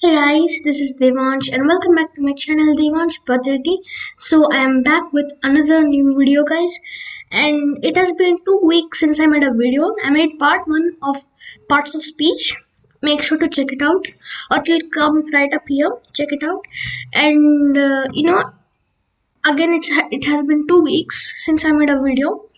Hey guys, this is Devansh and welcome back to my channel Devansh Badireddi. So I am back with another new video guys, and it has been 2 weeks since I made a video. I made part 1 of parts of speech. Make sure to check it out, or it will come right up here. Check it out. And again it has been 2 weeks since I made a video,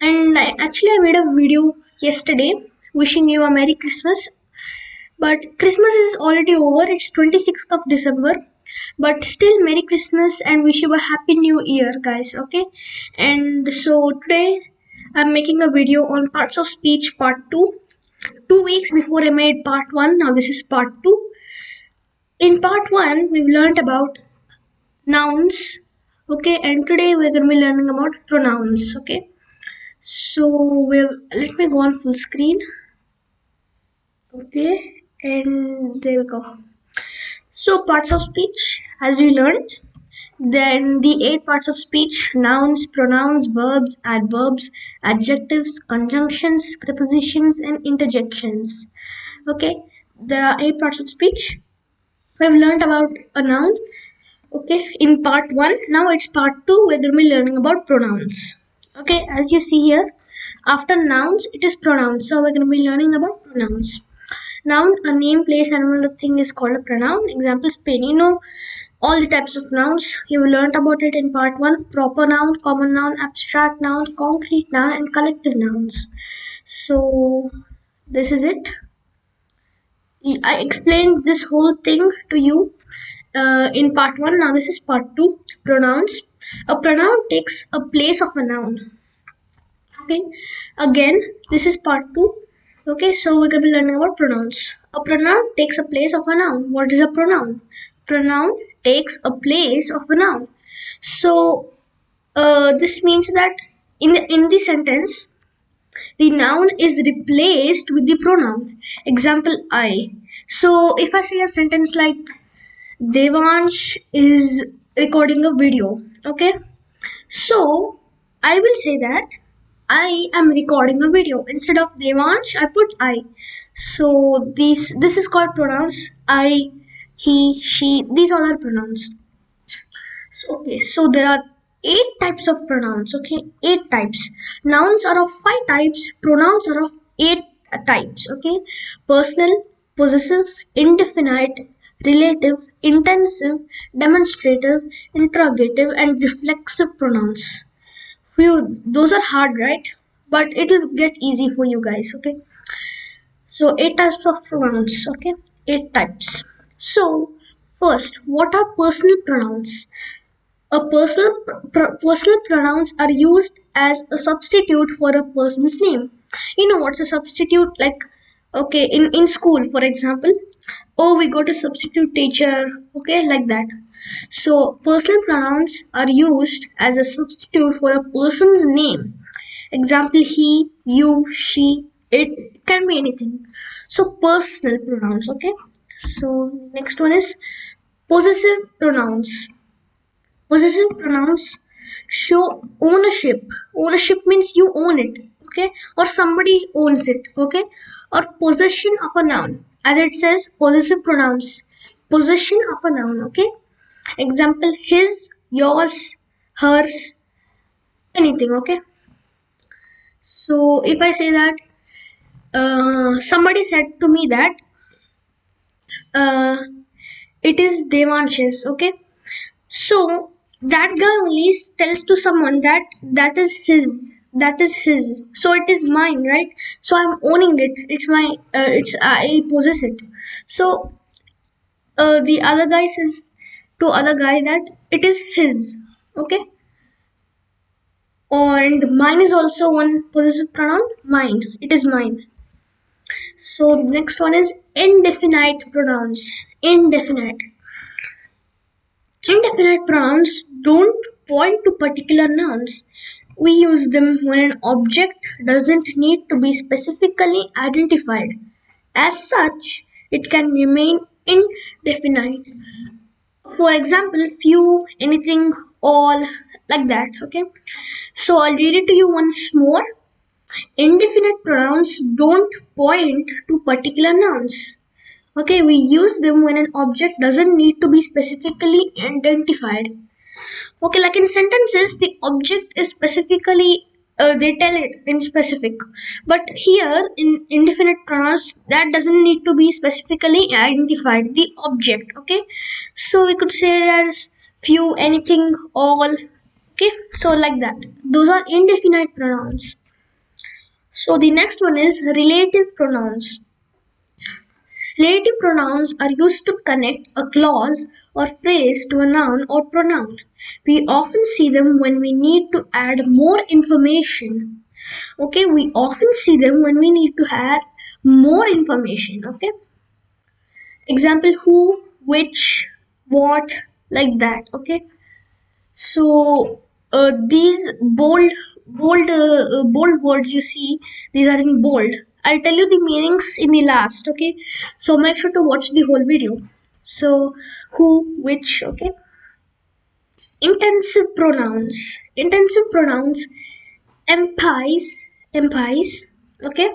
and I made a video yesterday wishing you a Merry Christmas. But Christmas is already over, it's 26th of December. But still, Merry Christmas and wish you a Happy New Year, guys, okay? And so today, I'm making a video on parts of speech part 2. 2 weeks before I made part 1, now this is part 2. In part 1, we've learned about nouns, okay? And today we're going to be learning about pronouns, okay? So, let me go on full screen. Okay, and there we go. So parts of speech, as we learned, then the 8 parts of speech: nouns, pronouns, verbs, adverbs, adjectives, conjunctions, prepositions, and interjections. Okay, there are 8 parts of speech. We've learned about a noun. Okay, in part 1. Now it's part 2. We're going to be learning about pronouns. Okay, as you see here, after nouns, it is pronouns. So we're going to be learning about pronouns. Noun, a name, place, animal, or thing is called a pronoun. Examples: pen. You know all the types of nouns. You learned about it in part 1. Proper noun, common noun, abstract noun, concrete noun, and collective nouns. So this is it. I explained this whole thing to you in part 1. Now this is part 2. Pronouns. A pronoun takes a place of a noun. Okay, again, this is part 2. Okay, so we're going to be learning about pronouns. A pronoun takes a place of a noun. What is a pronoun? Pronoun takes a place of a noun. So this means that in the sentence, the noun is replaced with the pronoun. Example, I. So if I say a sentence like Devansh is recording a video, okay, so I will say that I am recording a video. Instead of Devansh, I put I. So this is called pronouns. I, he, she. These all are pronouns. So there are 8 types of pronouns. Okay, 8 types. Nouns are of 5 types. Pronouns are of 8 types. Okay, personal, possessive, indefinite, relative, intensive, demonstrative, interrogative, and reflexive pronouns. Those are hard, right? But it will get easy for you guys. Okay, so 8 types of pronouns. Okay, 8 types. So first, what are personal pronouns? Personal pronouns are used as a substitute for a person's name. You know what's a substitute? Like, okay, in school, for example, oh, we got a substitute teacher. Okay, like that. So personal pronouns are used as a substitute for a person's name. Example: he, you, she, it can be anything. So personal pronouns. Okay. So next one is possessive pronouns. Possessive pronouns show ownership. Ownership means you own it, okay, or somebody owns it, okay, or possession of a noun. As it says, possessive pronouns, possession of a noun, okay. Example: his, yours, hers, anything, okay. So if I say that somebody said to me that uh, it is Devansh's, okay. So that guy only tells to someone that that is his. That is his. So it is mine, right? So I'm owning it. It's my. I possess it. So the other guy says to other guy that it is his. Okay. And mine is also one possessive pronoun. Mine. It is mine. So next one is indefinite pronouns. Indefinite. Indefinite pronouns don't point to particular nouns. We use them when an object doesn't need to be specifically identified. As such, it can remain indefinite. For example, few, anything, all, like that. Okay. So I'll read it to you once more. Indefinite pronouns don't point to particular nouns. Okay, we use them when an object doesn't need to be specifically identified. Okay, like in sentences, the object is specifically they tell it in specific, but here in indefinite pronouns that doesn't need to be specifically identified. The object, okay, so we could say as few, anything, all. Okay, so like that. Those are indefinite pronouns. So the next one is relative pronouns. Relative pronouns are used to connect a clause or phrase to a noun or pronoun. We often see them when we need to add more information. Okay, we often see them when we need to add more information. Okay, example who, which, what, like that. Okay, so these bold words you see, these are in bold. I'll tell you the meanings in the last. Okay, so make sure to watch the whole video. So who, which, okay. Intensive pronouns. Intensive pronouns emphasize, okay,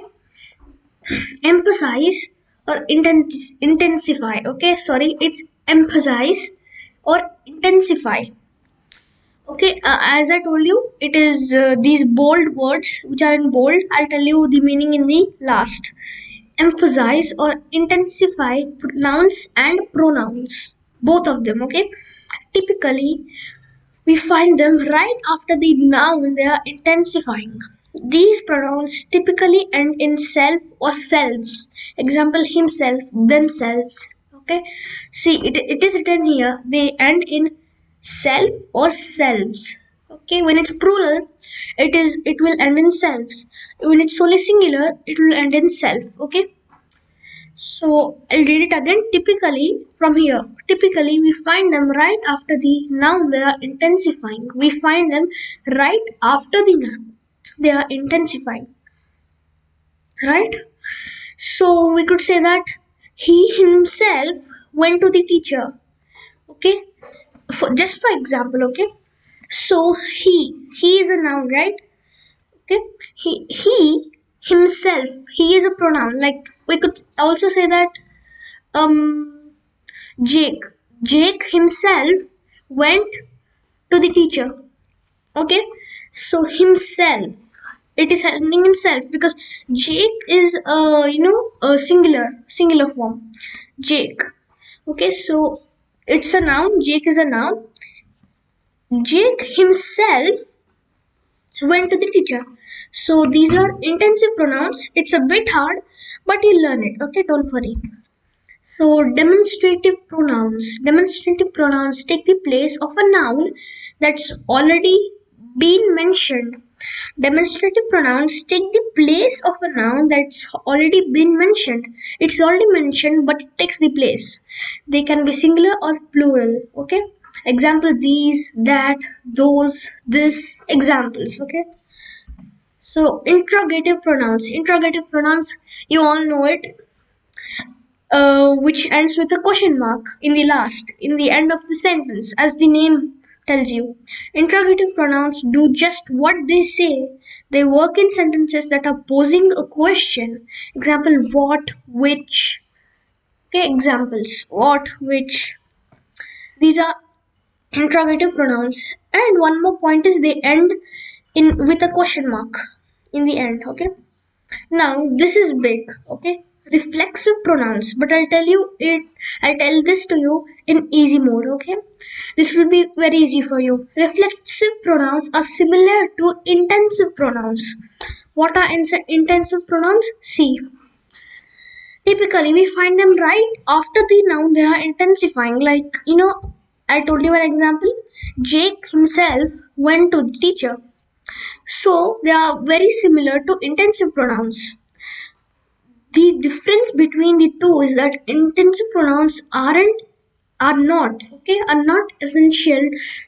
emphasize or intensify. Okay, sorry, it's emphasize or intensify. Okay, as I told you, it is these bold words which are in bold. I'll tell you the meaning in the last. Emphasize or intensify nouns and pronouns, both of them. Okay, typically we find them right after the noun they are intensifying. These pronouns typically end in self or selves. Example himself, themselves. Okay. See, it is written here. They end in self or selves. Okay. When it's plural, it will end in selves. When it's solely singular, it will end in self. Okay. So I'll read it again. Typically, from here, typically we find them right after the noun they are intensifying. We find them right after the noun they are intensifying. Right? So we could say that he himself went to the teacher. Okay? Just for example, okay? So he is a noun, right? Okay? He himself, he is a pronoun. Like we could also say that um Jake. Jake himself went to the teacher. Okay, so himself. It is ending in self because Jake is a singular form. Jake. Okay, so it's a noun. Jake is a noun. Jake himself went to the teacher. So these are intensive pronouns. It's a bit hard, but you'll learn it. Okay, don't worry. So demonstrative pronouns. Demonstrative pronouns take the place of a noun that's already been mentioned. Demonstrative pronouns take the place of a noun that's already been mentioned. It's already mentioned but it takes the place. They can be singular or plural. Okay. Example these, that, those, this. Examples. Okay. So interrogative pronouns. Interrogative pronouns, you all know it, which ends with a question mark in the end of the sentence, as the name tells you. Interrogative pronouns do just what they say. They work in sentences that are posing a question. Example, what, which. Okay, examples, what, which. These are interrogative pronouns. And one more point is they end in with a question mark in the end. Okay. Now this is big, okay? Reflexive pronouns, but I'll tell this to you in easy mode, okay? This will be very easy for you. Reflexive pronouns are similar to intensive pronouns. What are intensive pronouns? See, typically we find them right after the noun they are intensifying. Like, I told you an example. Jake himself went to the teacher. So they are very similar to intensive pronouns. The difference between the two is that intensive pronouns are not essential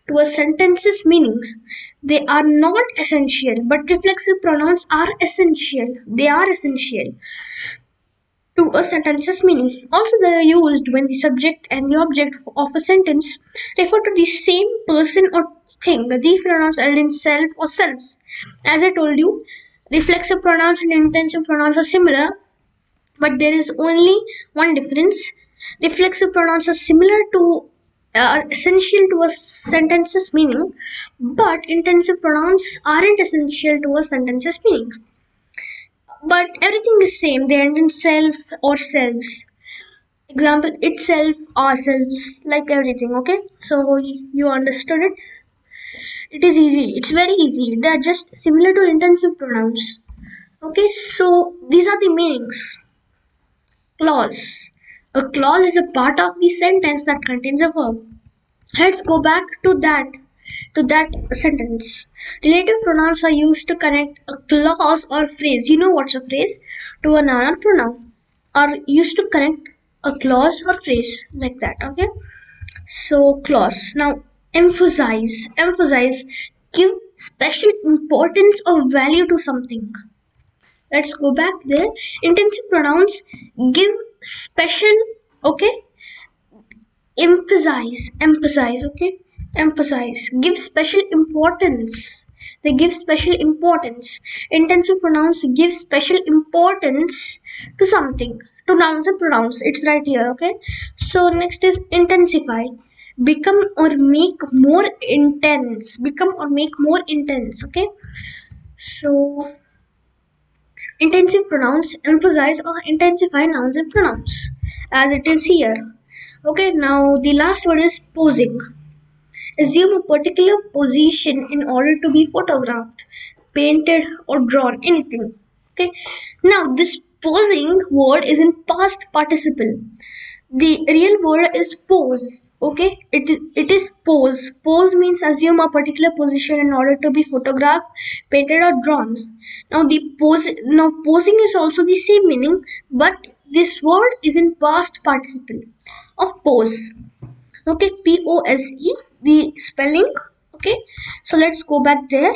to a sentence's meaning. They are not essential, but reflexive pronouns are essential. They are essential to a sentence's meaning. Also, they are used when the subject and the object of a sentence refer to the same person or thing. These pronouns are in self or selves. As I told you, reflexive pronouns and intensive pronouns are similar. but there is only one difference. Reflexive pronouns are similar to are essential to a sentence's meaning, but intensive pronouns aren't essential to a sentence's meaning. But everything is same. They end in self or selves. Example, itself, ourselves, like everything. Okay, so you understood it. It is easy. It's very easy. They are just similar to intensive pronouns. Okay, so these are the meanings. Clause. A clause is a part of the sentence that contains a verb. Let's go back to that sentence. Relative pronouns are used to connect a clause or phrase. You know what's a phrase? To a noun or pronoun. Are used to connect a clause or phrase like that. Okay. So clause. Now emphasize, give special importance or value to something. Let's go back there. Intensive pronouns give special, okay, emphasize, okay, emphasize, give special importance. They give special importance. Intensive pronouns give special importance to something, to nouns and pronouns. It's right here. Okay, so next is intensify. Become or make more intense. Become or make more intense. Okay, so intensive pronouns emphasize or intensify nouns and pronouns as it is here. Okay, now the last word is posing. Assume a particular position in order to be photographed, painted, or drawn, anything. Okay, now this posing word is in past participle. The real word is pose. Okay, it is pose. Pose means assume a particular position in order to be photographed, painted, or drawn. Now posing is also the same meaning, but this word is in past participle of pose. Okay, pose, the spelling. Okay, so let's go back there.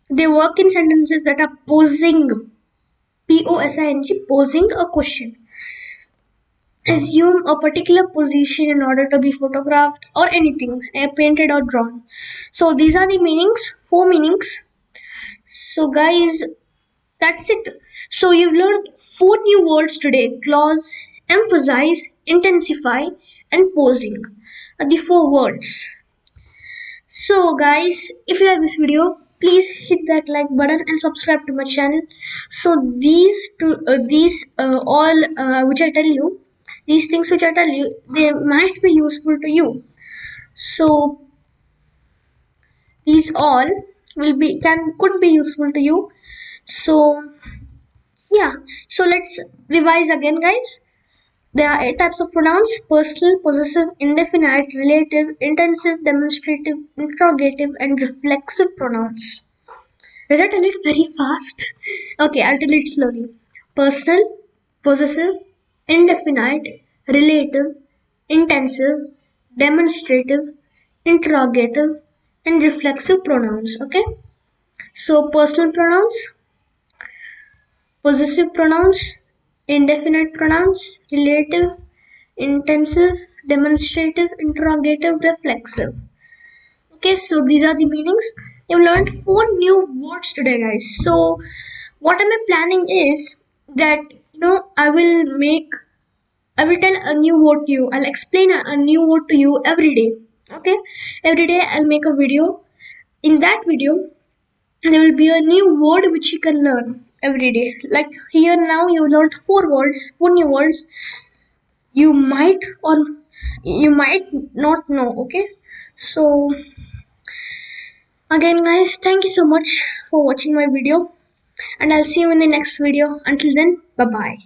They work in sentences that are posing, posing, posing a question. Assume a particular position in order to be photographed or anything, painted or drawn. So these are the meanings, four meanings. So guys, that's it. So you've learned four new words today: clause, emphasize, intensify, and posing are the four words. So guys, if you like this video, please hit that like button and subscribe to my channel. So these all which I tell you, these things which I tell you, they might be useful to you. So these all will be can could be useful to you. So yeah, so let's revise again, guys. There are 8 types of pronouns: personal, possessive, indefinite, relative, intensive, demonstrative, interrogative, and reflexive pronouns. Did I tell it very fast? Okay, I'll tell it slowly. Personal, possessive, indefinite, relative, intensive, demonstrative, interrogative, and reflexive pronouns. Okay, so personal pronouns, possessive pronouns, indefinite pronouns, relative, intensive, demonstrative, interrogative, reflexive. Okay, so these are the meanings. You've learned four new words today, guys. So what am I planning is that I will tell a new word to you. I'll explain a new word to you every day. Okay, every day I'll make a video. In that video, there will be a new word which you can learn every day. Like here now, you learned four words, four new words. You might or you might not know. Okay, so again, guys, thank you so much for watching my video, and I'll see you in the next video. Until then, bye bye.